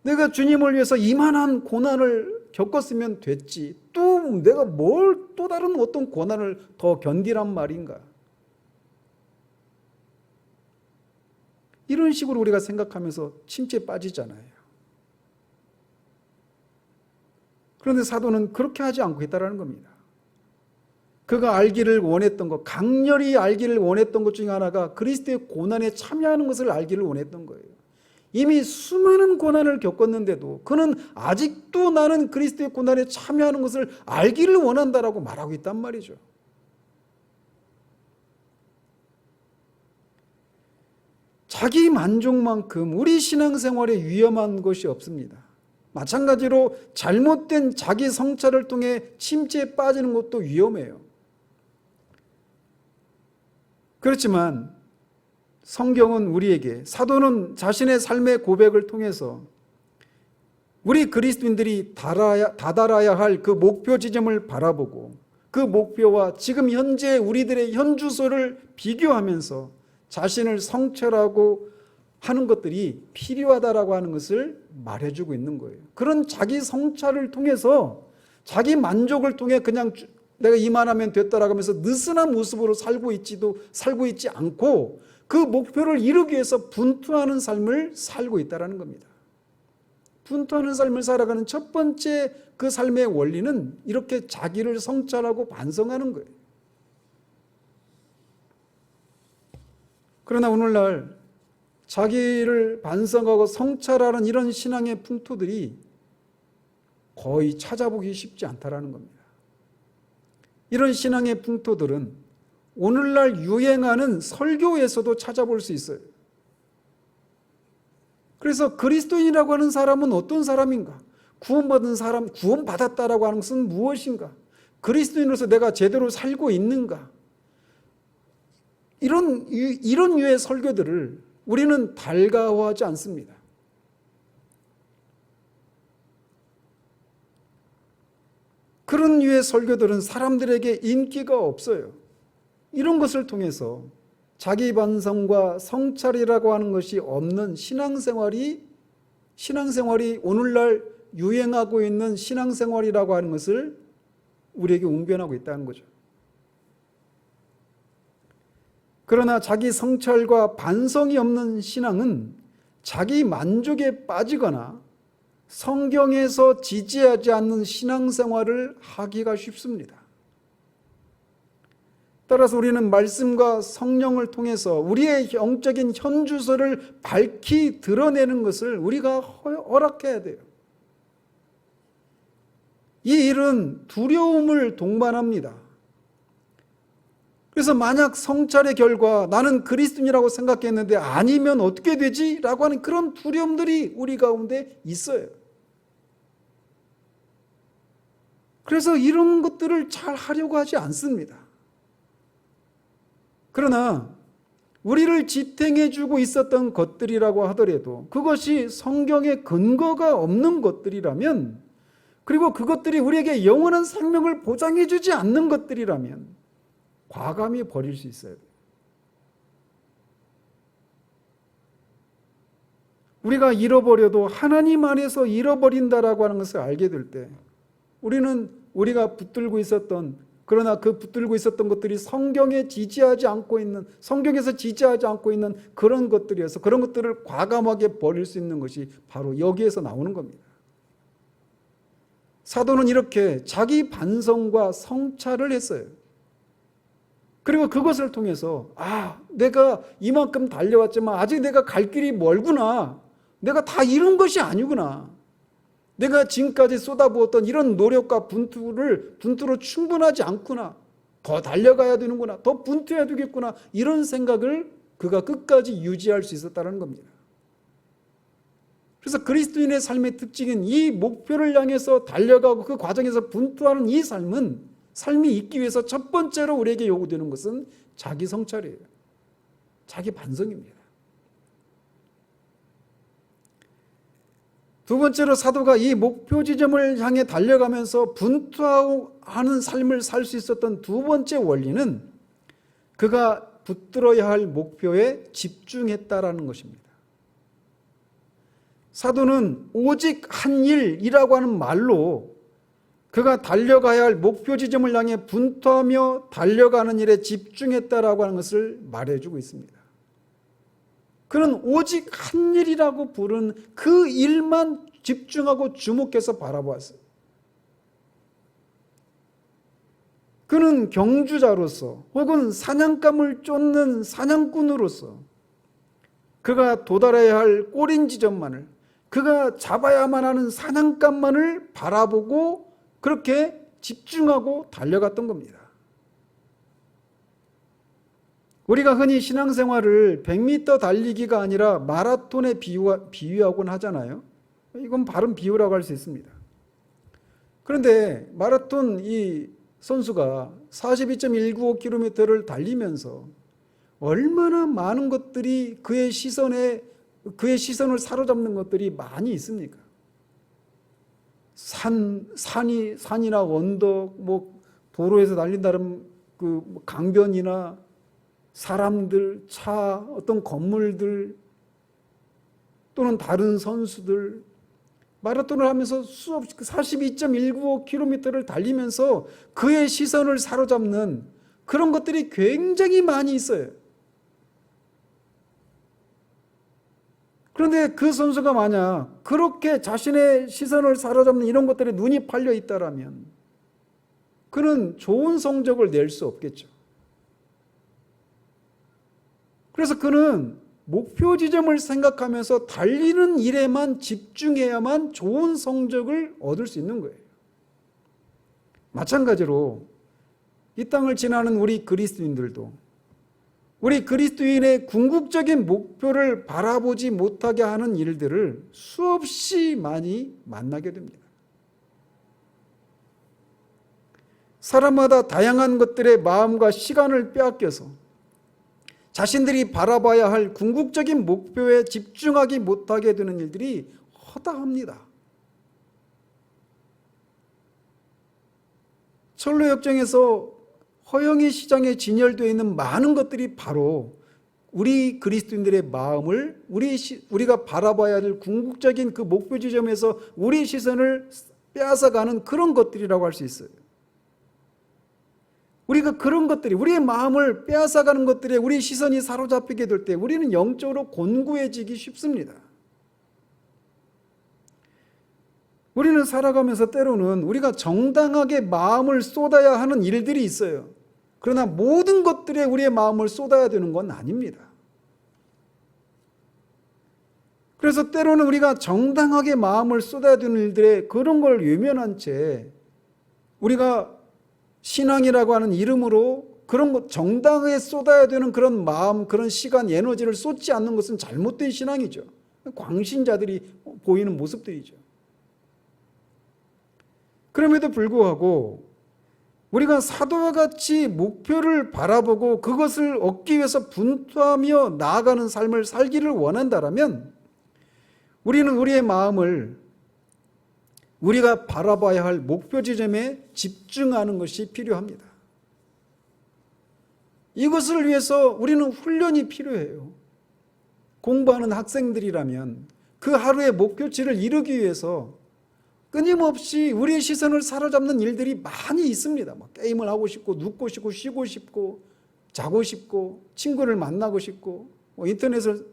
내가 주님을 위해서 이만한 고난을 겪었으면 됐지. 또 내가 뭘 또 다른 어떤 고난을 더 견디란 말인가. 이런 식으로 우리가 생각하면서 침체에 빠지잖아요. 그런데 사도는 그렇게 하지 않고 있다는 겁니다. 그가 알기를 원했던 것, 강렬히 알기를 원했던 것 중에 하나가 그리스도의 고난에 참여하는 것을 알기를 원했던 거예요. 이미 수많은 고난을 겪었는데도 그는 아직도 나는 그리스도의 고난에 참여하는 것을 알기를 원한다라고 말하고 있단 말이죠. 자기 만족만큼 우리 신앙생활에 위험한 것이 없습니다. 마찬가지로 잘못된 자기 성찰을 통해 침체에 빠지는 것도 위험해요. 그렇지만 성경은 우리에게, 사도는 자신의 삶의 고백을 통해서 우리 그리스도인들이 다다라야 할 그 목표 지점을 바라보고 그 목표와 지금 현재 우리들의 현주소를 비교하면서 자신을 성찰하고 하는 것들이 필요하다라고 하는 것을 말해주고 있는 거예요. 그런 자기 성찰을 통해서 자기 만족을 통해 그냥 내가 이만하면 됐다라고 하면서 느슨한 모습으로 살고 있지 않고 그 목표를 이루기 위해서 분투하는 삶을 살고 있다는 겁니다. 분투하는 삶을 살아가는 첫 번째 그 삶의 원리는 이렇게 자기를 성찰하고 반성하는 거예요. 그러나 오늘날 자기를 반성하고 성찰하는 이런 신앙의 풍토들이 거의 찾아보기 쉽지 않다라는 겁니다. 이런 신앙의 풍토들은 오늘날 유행하는 설교에서도 찾아볼 수 있어요. 그래서 그리스도인이라고 하는 사람은 어떤 사람인가? 구원받은 사람, 구원받았다라고 하는 것은 무엇인가? 그리스도인으로서 내가 제대로 살고 있는가? 이런 유의 설교들을 우리는 달가워하지 않습니다. 그런 유의 설교들은 사람들에게 인기가 없어요. 이런 것을 통해서 자기 반성과 성찰이라고 하는 것이 없는 신앙생활이 오늘날 유행하고 있는 신앙생활이라고 하는 것을 우리에게 웅변하고 있다는 거죠. 그러나 자기 성찰과 반성이 없는 신앙은 자기 만족에 빠지거나 성경에서 지지하지 않는 신앙생활을 하기가 쉽습니다. 따라서 우리는 말씀과 성령을 통해서 우리의 영적인 현주소를 밝히 드러내는 것을 우리가 허락해야 돼요. 이 일은 두려움을 동반합니다. 그래서 만약 성찰의 결과 나는 그리스도인이라고 생각했는데 아니면 어떻게 되지? 라고 하는 그런 두려움들이 우리 가운데 있어요. 그래서 이런 것들을 잘 하려고 하지 않습니다. 그러나 우리를 지탱해주고 있었던 것들이라고 하더라도 그것이 성경에 근거가 없는 것들이라면, 그리고 그것들이 우리에게 영원한 생명을 보장해주지 않는 것들이라면 과감히 버릴 수 있어야 돼요. 우리가 잃어버려도 하나님 안에서 잃어버린다라고 하는 것을 알게 될 때 우리는 우리가 붙들고 있었던 그러나 그 붙들고 있었던 것들이 성경에서 지지하지 않고 있는 그런 것들이어서 그런 것들을 과감하게 버릴 수 있는 것이 바로 여기에서 나오는 겁니다. 사도는 이렇게 자기 반성과 성찰을 했어요. 그리고 그것을 통해서 내가 이만큼 달려왔지만 아직 내가 갈 길이 멀구나. 내가 다 이룬 것이 아니구나. 내가 지금까지 쏟아부었던 이런 노력과 분투로 충분하지 않구나. 더 달려가야 되는구나. 더 분투해야 되겠구나. 이런 생각을 그가 끝까지 유지할 수 있었다는 겁니다. 그래서 그리스도인의 삶의 특징은 이 목표를 향해서 달려가고 그 과정에서 분투하는 이 삶이 있기 위해서 첫 번째로 우리에게 요구되는 것은 자기 성찰이에요. 자기 반성입니다. 두 번째로 사도가 이 목표 지점을 향해 달려가면서 분투하는 삶을 살 수 있었던 두 번째 원리는 그가 붙들어야 할 목표에 집중했다라는 것입니다. 사도는 오직 한 일이라고 하는 말로 그가 달려가야 할 목표 지점을 향해 분투하며 달려가는 일에 집중했다라고 하는 것을 말해주고 있습니다. 그는 오직 한 일이라고 부른 그 일만 집중하고 주목해서 바라보았어요. 그는 경주자로서 혹은 사냥감을 쫓는 사냥꾼으로서 그가 도달해야 할 꼬린 지점만을, 그가 잡아야만 하는 사냥감만을 바라보고 그렇게 집중하고 달려갔던 겁니다. 우리가 흔히 신앙생활을 100m 달리기가 아니라 마라톤에 비유하곤 하잖아요. 이건 바른 비유라고 할 수 있습니다. 그런데 마라톤 이 선수가 42.195km를 달리면서 얼마나 많은 것들이 그의 시선을 사로잡는 것들이 많이 있습니까? 산이나 언덕, 도로에서 달린다는 그 강변이나 사람들, 차, 어떤 건물들 또는 다른 선수들, 마라톤을 하면서 수없이 42.195km를 달리면서 그의 시선을 사로잡는 그런 것들이 굉장히 많이 있어요. 그런데 그 선수가 만약 그렇게 자신의 시선을 사로잡는 이런 것들에 눈이 팔려 있다라면 그는 좋은 성적을 낼 수 없겠죠. 그래서 그는 목표 지점을 생각하면서 달리는 일에만 집중해야만 좋은 성적을 얻을 수 있는 거예요. 마찬가지로 이 땅을 지나는 우리 그리스도인들도 우리 그리스도인의 궁극적인 목표를 바라보지 못하게 하는 일들을 수없이 많이 만나게 됩니다. 사람마다 다양한 것들의 마음과 시간을 빼앗겨서 자신들이 바라봐야 할 궁극적인 목표에 집중하지 못하게 되는 일들이 허다합니다. 철로역정에서 허영이 시장에 진열되어 있는 많은 것들이 바로 우리 그리스도인들의 마음을 우리가 바라봐야 할 궁극적인 그 목표 지점에서 우리 시선을 빼앗아가는 그런 것들이라고 할 수 있어요. 우리가 그런 것들이 우리의 마음을 빼앗아가는 것들에 우리 시선이 사로잡히게 될 때 우리는 영적으로 곤고해지기 쉽습니다. 우리는 살아가면서 때로는 우리가 정당하게 마음을 쏟아야 하는 일들이 있어요. 그러나 모든 것들에 우리의 마음을 쏟아야 되는 건 아닙니다. 그래서 때로는 우리가 정당하게 마음을 쏟아야 되는 일들에 그런 걸 외면한 채 우리가 신앙이라고 하는 이름으로 그런 것 정당하게 쏟아야 되는 그런 마음, 그런 시간, 에너지를 쏟지 않는 것은 잘못된 신앙이죠. 광신자들이 보이는 모습들이죠. 그럼에도 불구하고 우리가 사도와 같이 목표를 바라보고 그것을 얻기 위해서 분투하며 나아가는 삶을 살기를 원한다면 우리는 우리의 마음을 우리가 바라봐야 할 목표 지점에 집중하는 것이 필요합니다. 이것을 위해서 우리는 훈련이 필요해요. 공부하는 학생들이라면 그 하루의 목표치를 이루기 위해서 끊임없이 우리의 시선을 사로잡는 일들이 많이 있습니다. 게임을 하고 싶고, 눕고 싶고, 쉬고 싶고, 자고 싶고, 친구를 만나고 싶고, 인터넷을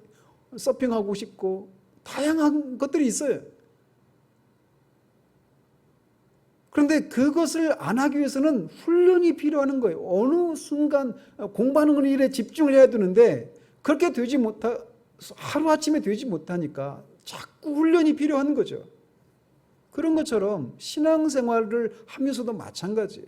서핑하고 싶고, 다양한 것들이 있어요. 그런데 그것을 안 하기 위해서는 훈련이 필요한 거예요. 어느 순간 공부하는 일에 집중을 해야 되는데 그렇게 하루아침에 되지 못하니까 자꾸 훈련이 필요한 거죠. 그런 것처럼 신앙생활을 하면서도 마찬가지예요.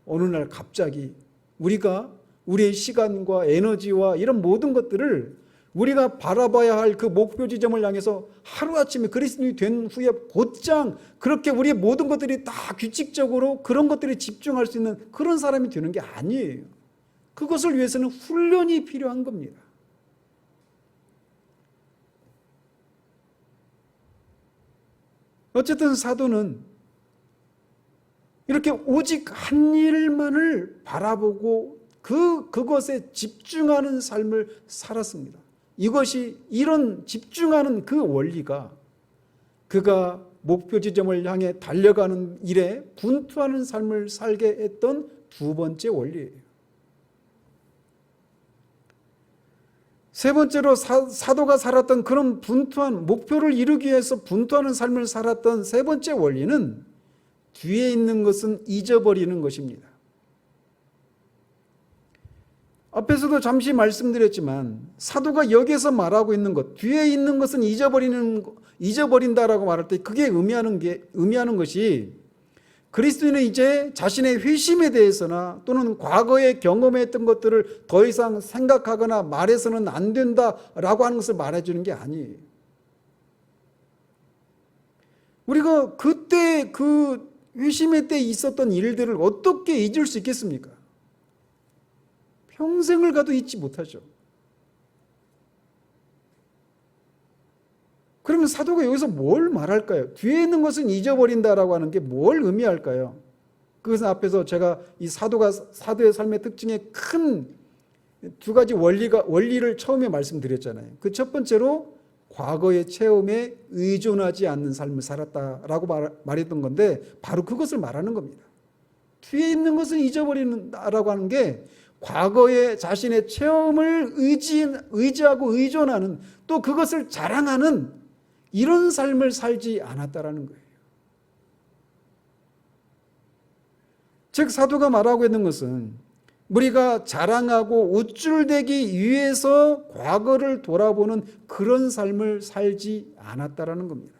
어느 날 갑자기 우리가 우리의 시간과 에너지와 이런 모든 것들을 우리가 바라봐야 할 그 목표 지점을 향해서 하루아침에 그리스도인이 된 후에 곧장 그렇게 우리의 모든 것들이 다 규칙적으로 그런 것들에 집중할 수 있는 그런 사람이 되는 게 아니에요. 그것을 위해서는 훈련이 필요한 겁니다. 어쨌든 사도는 이렇게 오직 한 일만을 바라보고 그것에 집중하는 삶을 살았습니다. 이런 집중하는 그 원리가 그가 목표 지점을 향해 달려가는 일에 분투하는 삶을 살게 했던 두 번째 원리예요. 세 번째로 사도가 살았던 그런 목표를 이루기 위해서 분투하는 삶을 살았던 세 번째 원리는 뒤에 있는 것은 잊어버리는 것입니다. 앞에서도 잠시 말씀드렸지만 사도가 여기에서 말하고 있는 것, 뒤에 있는 것은 잊어버린다라고 말할 때 그게 의미하는 것이 그리스도인은 이제 자신의 회심에 대해서나 또는 과거에 경험했던 것들을 더 이상 생각하거나 말해서는 안 된다라고 하는 것을 말해주는 게 아니에요. 우리가 그때 그 회심의 때 있었던 일들을 어떻게 잊을 수 있겠습니까? 평생을 가도 잊지 못하죠. 그러면 사도가 여기서 뭘 말할까요? 뒤에 있는 것은 잊어버린다라고 하는 게 뭘 의미할까요? 그것은 앞에서 제가 이 사도의 삶의 특징의 큰 두 가지 원리를 처음에 말씀드렸잖아요. 그 첫 번째로 과거의 체험에 의존하지 않는 삶을 살았다라고 말했던 건데 바로 그것을 말하는 겁니다. 뒤에 있는 것은 잊어버린다라고 하는 게 과거의 자신의 체험을 의지하고 의존하는 또 그것을 자랑하는 이런 삶을 살지 않았다라는 거예요. 즉 사도가 말하고 있는 것은 우리가 자랑하고 우쭐대기 위해서 과거를 돌아보는 그런 삶을 살지 않았다라는 겁니다.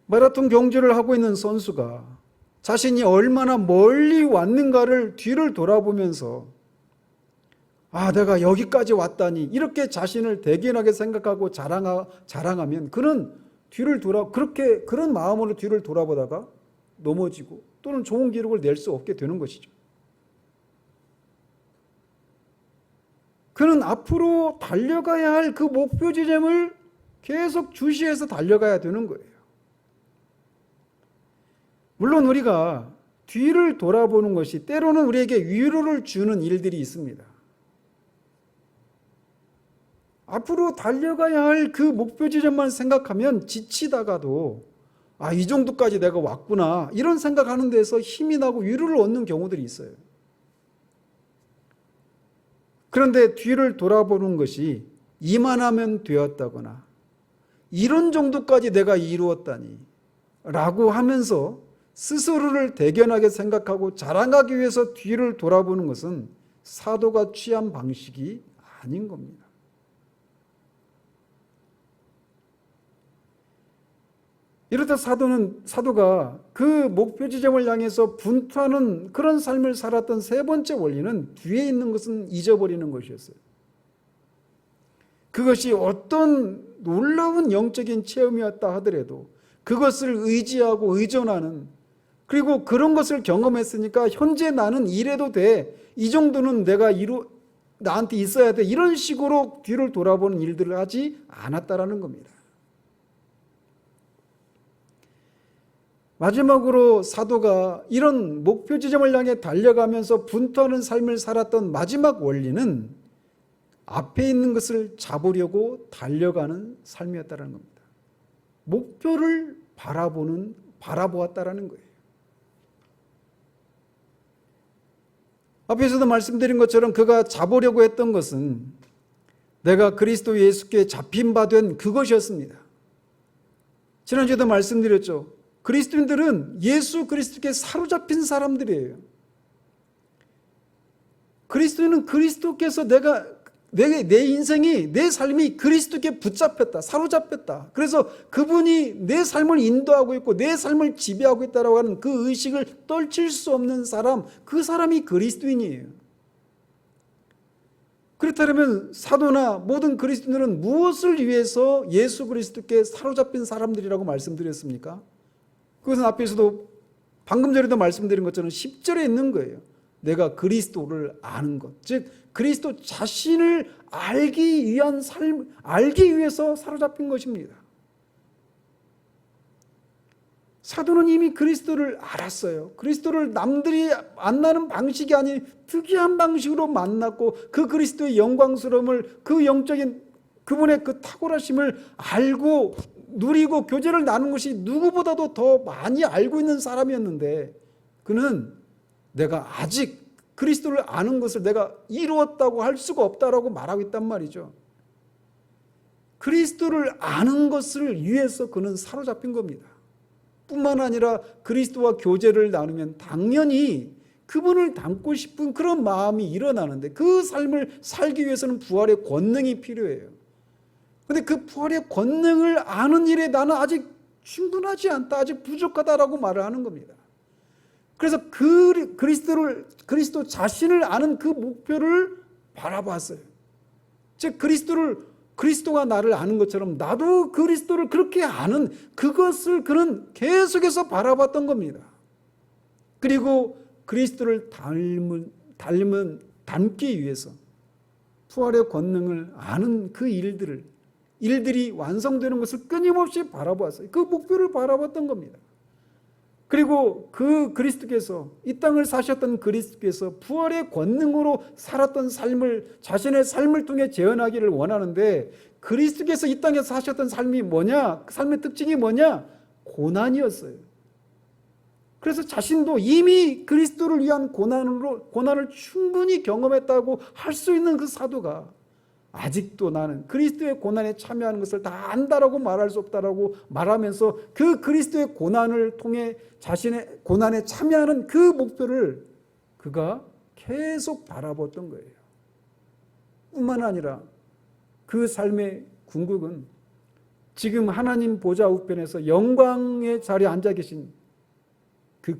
마라톤 경주를 하고 있는 선수가 자신이 얼마나 멀리 왔는가를 뒤를 돌아보면서 내가 여기까지 왔다니 이렇게 자신을 대견하게 생각하고 자랑하면 그런 마음으로 뒤를 돌아보다가 넘어지고 또는 좋은 기록을 낼 수 없게 되는 것이죠. 그는 앞으로 달려가야 할 그 목표 지점을 계속 주시해서 달려가야 되는 거예요. 물론 우리가 뒤를 돌아보는 것이 때로는 우리에게 위로를 주는 일들이 있습니다. 앞으로 달려가야 할 그 목표 지점만 생각하면 지치다가도 이 정도까지 내가 왔구나 이런 생각하는 데서 힘이 나고 위로를 얻는 경우들이 있어요. 그런데 뒤를 돌아보는 것이 이만하면 되었다거나 이런 정도까지 내가 이루었다니 라고 하면서 스스로를 대견하게 생각하고 자랑하기 위해서 뒤를 돌아보는 것은 사도가 취한 방식이 아닌 겁니다. 이렇다 사도가 그 목표 지점을 향해서 분투하는 그런 삶을 살았던 세 번째 원리는 뒤에 있는 것은 잊어버리는 것이었어요. 그것이 어떤 놀라운 영적인 체험이었다 하더라도 그것을 의지하고 의존하는 그리고 그런 것을 경험했으니까 현재 나는 이래도 돼. 이 정도는 나한테 있어야 돼. 이런 식으로 뒤를 돌아보는 일들을 하지 않았다라는 겁니다. 마지막으로 사도가 이런 목표 지점을 향해 달려가면서 분투하는 삶을 살았던 마지막 원리는 앞에 있는 것을 잡으려고 달려가는 삶이었다는 겁니다. 목표를 바라보았다라는 거예요. 앞에서도 말씀드린 것처럼 그가 잡으려고 했던 것은 내가 그리스도 예수께 잡힌 바 된 그것이었습니다. 지난주에도 말씀드렸죠. 그리스도인들은 예수 그리스도께 사로잡힌 사람들이에요. 그리스도인은 그리스도께서 내 인생이, 내 삶이 그리스도께 붙잡혔다, 사로잡혔다. 그래서 그분이 내 삶을 인도하고 있고 내 삶을 지배하고 있다고 하는 그 의식을 떨칠 수 없는 사람, 그 사람이 그리스도인이에요. 그렇다면 사도나 모든 그리스도인들은 무엇을 위해서 예수 그리스도께 사로잡힌 사람들이라고 말씀드렸습니까? 그것은 앞에서도 방금 전에도 말씀드린 것처럼 10절에 있는 거예요. 내가 그리스도를 아는 것, 즉 그리스도 자신을 알기 위한 삶, 알기 위해서 사로잡힌 것입니다. 사도는 이미 그리스도를 알았어요. 그리스도를 남들이 만나는 방식이 아닌 특이한 방식으로 만났고 그 그리스도의 영광스러움을, 그 영적인 그분의 그 탁월하심을 알고 누리고 교제를 나눈 것이 누구보다도 더 많이 알고 있는 사람이었는데, 그는 내가 아직 그리스도를 아는 것을 내가 이루었다고 할 수가 없다라고 말하고 있단 말이죠. 그리스도를 아는 것을 위해서 그는 사로잡힌 겁니다. 뿐만 아니라 그리스도와 교제를 나누면 당연히 그분을 닮고 싶은 그런 마음이 일어나는데, 그 삶을 살기 위해서는 부활의 권능이 필요해요. 그런데 그 부활의 권능을 아는 일에 나는 아직 충분하지 않다, 아직 부족하다라고 말을 하는 겁니다. 그래서 그리스도 자신을 아는 그 목표를 바라봤어요. 즉 그리스도가 나를 아는 것처럼 나도 그리스도를 그렇게 아는 그것을 그는 계속해서 바라봤던 겁니다. 그리고 그리스도를 닮기 위해서 부활의 권능을 아는 그 일들이 완성되는 것을 끊임없이 바라보았어요. 그 목표를 바라봤던 겁니다. 그리고 그 그리스도께서, 이 땅을 사셨던 그리스도께서 부활의 권능으로 살았던 삶을, 자신의 삶을 통해 재현하기를 원하는데, 그리스도께서 이 땅에서 사셨던 삶이 뭐냐? 그 삶의 특징이 뭐냐? 고난이었어요. 그래서 자신도 이미 그리스도를 위한 고난을 충분히 경험했다고 할 수 있는 그 사도가 아직도 나는 그리스도의 고난에 참여하는 것을 다 안다라고 말할 수 없다라고 말하면서 그 그리스도의 고난을 통해 자신의 고난에 참여하는 그 목표를 그가 계속 바라봤던 거예요. 뿐만 아니라 그 삶의 궁극은 지금 하나님 보좌 우편에서 영광의 자리에 앉아 계신 그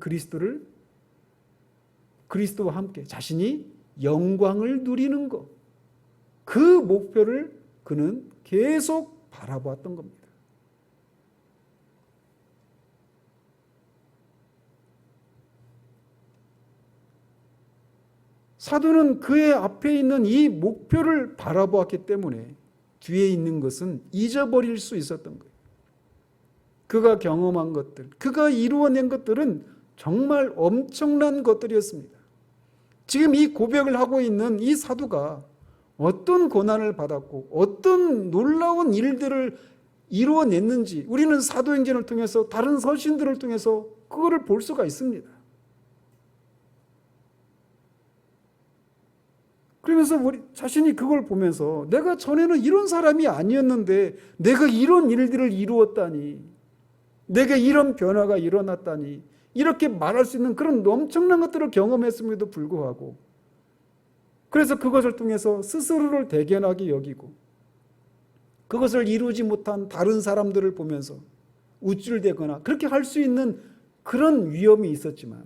그리스도와 함께 자신이 영광을 누리는 것, 그 목표를 그는 계속 바라보았던 겁니다. 사도는 그의 앞에 있는 이 목표를 바라보았기 때문에 뒤에 있는 것은 잊어버릴 수 있었던 거예요. 그가 경험한 것들, 그가 이루어낸 것들은 정말 엄청난 것들이었습니다. 지금 이 고백을 하고 있는 이 사도가 어떤 고난을 받았고 어떤 놀라운 일들을 이루어냈는지 우리는 사도행전을 통해서, 다른 서신들을 통해서 그거를 볼 수가 있습니다. 그러면서 우리 자신이 그걸 보면서 내가 전에는 이런 사람이 아니었는데 내가 이런 일들을 이루었다니, 내게 이런 변화가 일어났다니, 이렇게 말할 수 있는 그런 엄청난 것들을 경험했음에도 불구하고, 그래서 그것을 통해서 스스로를 대견하게 여기고 그것을 이루지 못한 다른 사람들을 보면서 우쭐대거나 그렇게 할 수 있는 그런 위험이 있었지만,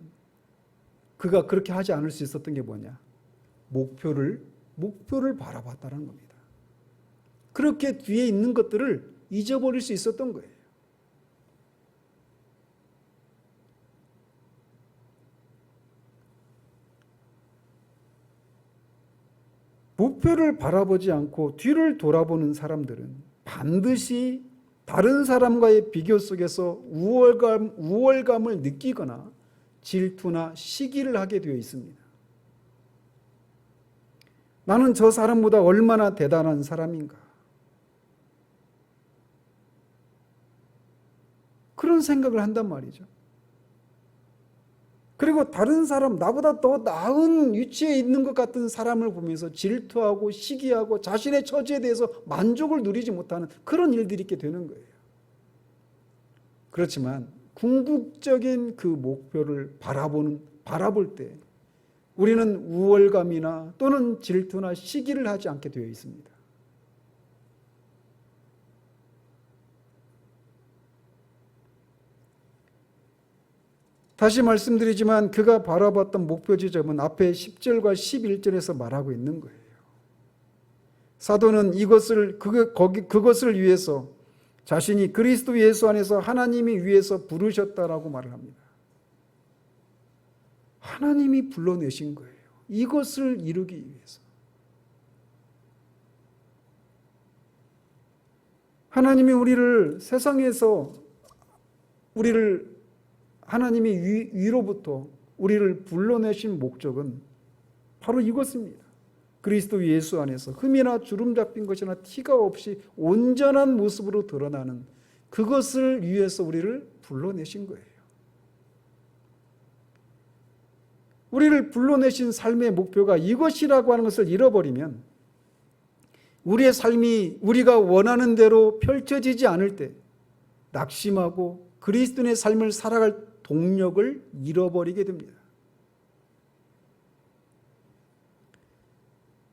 그가 그렇게 하지 않을 수 있었던 게 뭐냐? 목표를 바라봤다는 겁니다. 그렇게 뒤에 있는 것들을 잊어버릴 수 있었던 거예요. 목표를 바라보지 않고 뒤를 돌아보는 사람들은 반드시 다른 사람과의 비교 속에서 우월감을 느끼거나 질투나 시기를 하게 되어 있습니다. 나는 저 사람보다 얼마나 대단한 사람인가? 그런 생각을 한단 말이죠. 그리고 다른 사람, 나보다 더 나은 위치에 있는 것 같은 사람을 보면서 질투하고 시기하고 자신의 처지에 대해서 만족을 누리지 못하는 그런 일들이 있게 되는 거예요. 그렇지만 궁극적인 그 목표를 바라볼 때 우리는 우월감이나 또는 질투나 시기를 하지 않게 되어 있습니다. 다시 말씀드리지만 그가 바라봤던 목표 지점은 앞에 10절과 11절에서 말하고 있는 거예요. 사도는 그것을 위해서 자신이 그리스도 예수 안에서 하나님이 위해서 부르셨다라고 말을 합니다. 하나님이 불러내신 거예요. 이것을 이루기 위해서. 하나님이 우리를 세상에서 하나님이 위로부터 우리를 불러내신 목적은 바로 이것입니다. 그리스도 예수 안에서 흠이나 주름 잡힌 것이나 티가 없이 온전한 모습으로 드러나는 그것을 위해서 우리를 불러내신 거예요. 우리를 불러내신 삶의 목표가 이것이라고 하는 것을 잃어버리면 우리의 삶이 우리가 원하는 대로 펼쳐지지 않을 때 낙심하고 그리스도인의 삶을 살아갈 동력을 잃어버리게 됩니다.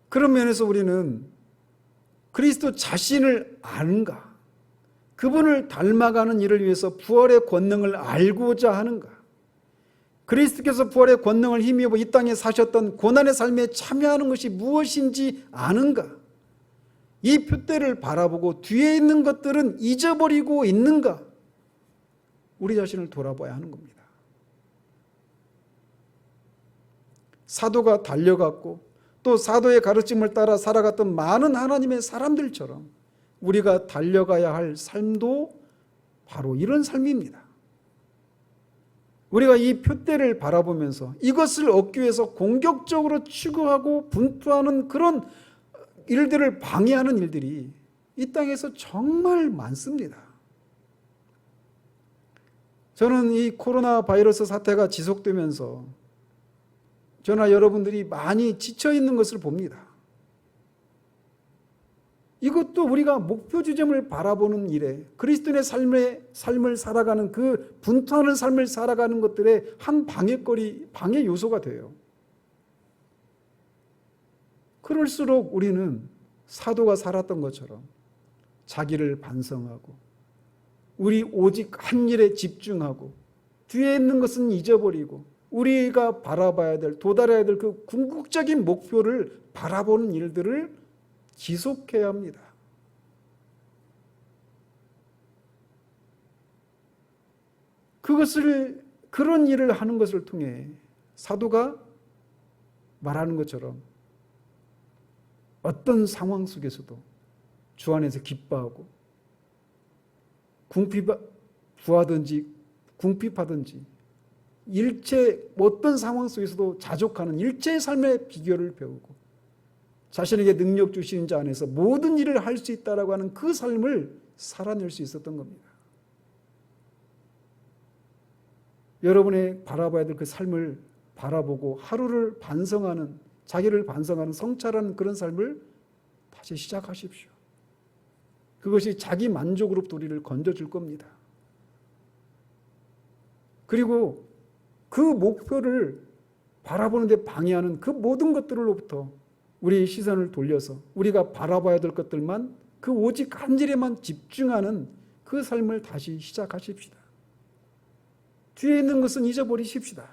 그런 면에서 우리는 그리스도 자신을 아는가? 그분을 닮아가는 일을 위해서 부활의 권능을 알고자 하는가? 그리스도께서 부활의 권능을 힘입어 이 땅에 사셨던 고난의 삶에 참여하는 것이 무엇인지 아는가? 이 표대를 바라보고 뒤에 있는 것들은 잊어버리고 있는가? 우리 자신을 돌아봐야 하는 겁니다. 사도가 달려갔고 또 사도의 가르침을 따라 살아갔던 많은 하나님의 사람들처럼 우리가 달려가야 할 삶도 바로 이런 삶입니다. 우리가 이 표대를 바라보면서 이것을 얻기 위해서 공격적으로 추구하고 분투하는 그런 일들을 방해하는 일들이 이 땅에서 정말 많습니다. 저는 이 코로나 바이러스 사태가 지속되면서 저나 여러분들이 많이 지쳐있는 것을 봅니다. 이것도 우리가 목표 지점을 바라보는 일에 그리스도인의 삶을 살아가는 그 분투하는 삶을 살아가는 것들의 한 방해 요소가 돼요. 그럴수록 우리는 사도가 살았던 것처럼 자기를 반성하고 우리 오직 한 일에 집중하고 뒤에 있는 것은 잊어버리고 우리가 바라봐야 될, 도달해야 될 그 궁극적인 목표를 바라보는 일들을 지속해야 합니다. 그런 일을 하는 것을 통해 사도가 말하는 것처럼 어떤 상황 속에서도 주 안에서 기뻐하고 궁핍하든지 어떤 상황 속에서도 자족하는 일체의 삶의 비결을 배우고 자신에게 능력 주시는 자 안에서 모든 일을 할 수 있다라고 하는 그 삶을 살아낼 수 있었던 겁니다. 여러분의 바라봐야 될 그 삶을 바라보고 하루를 반성하는, 자기를 반성하는 성찰하는 그런 삶을 다시 시작하십시오. 그것이 자기 만족으로부터 우리를 건져줄 겁니다. 그리고 그 목표를 바라보는 데 방해하는 그 모든 것들로부터 우리의 시선을 돌려서 우리가 바라봐야 될 것들만, 그 오직 한 일에만 집중하는 그 삶을 다시 시작하십시다. 뒤에 있는 것은 잊어버리십시다.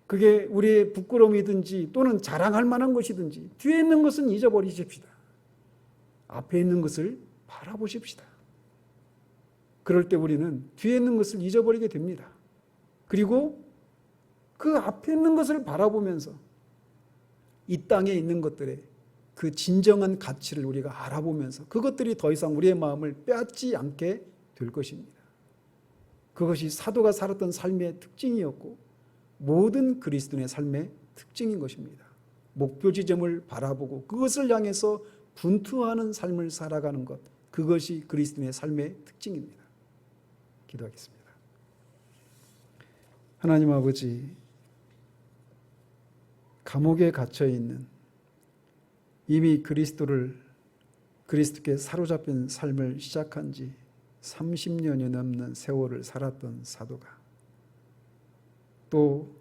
그게 우리의 부끄러움이든지 또는 자랑할 만한 것이든지 뒤에 있는 것은 잊어버리십시다. 앞에 있는 것을 바라보십시다. 그럴 때 우리는 뒤에 있는 것을 잊어버리게 됩니다. 그리고 그 앞에 있는 것을 바라보면서 이 땅에 있는 것들의 그 진정한 가치를 우리가 알아보면서 그것들이 더 이상 우리의 마음을 빼앗지 않게 될 것입니다. 그것이 사도가 살았던 삶의 특징이었고 모든 그리스도인의 삶의 특징인 것입니다. 목표 지점을 바라보고 그것을 향해서 분투하는 삶을 살아가는 것, 그것이 그리스도인의 삶의 특징입니다. 기도하겠습니다. 하나님 아버지, 감옥에 갇혀 있는 이미 그리스도께 사로잡힌 삶을 시작한 지 30년이 넘는 세월을 살았던 사도가, 또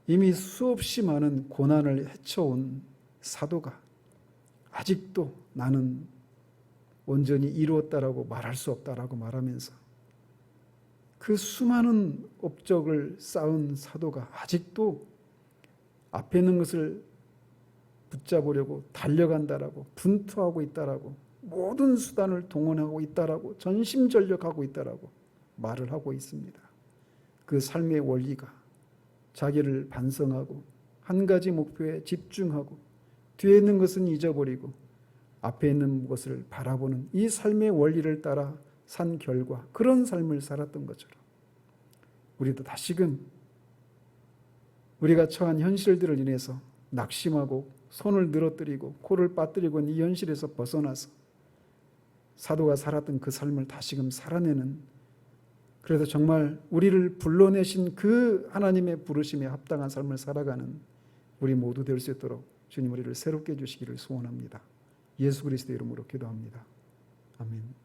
이미 수없이 많은 고난을 헤쳐온 사도가 아직도 나는 온전히 이루었다라고 말할 수 없다라고 말하면서 그 수많은 업적을 쌓은 사도가 아직도 앞에 있는 것을 붙잡으려고 달려간다라고, 분투하고 있다라고, 모든 수단을 동원하고 있다라고, 전심전력하고 있다라고 말을 하고 있습니다. 그 삶의 원리가 자기를 반성하고 한 가지 목표에 집중하고 뒤에 있는 것은 잊어버리고 앞에 있는 것을 바라보는 이 삶의 원리를 따라 산 결과, 그런 삶을 살았던 것처럼 우리도 다시금 우리가 처한 현실들을 인해서 낙심하고 손을 늘어뜨리고 코를 빠뜨리고 있는 이 현실에서 벗어나서 사도가 살았던 그 삶을 다시금 살아내는, 그래서 정말 우리를 불러내신 그 하나님의 부르심에 합당한 삶을 살아가는 우리 모두 될 수 있도록 주님 우리를 새롭게 해주시기를 소원합니다. 예수 그리스도의 이름으로 기도합니다. 아멘.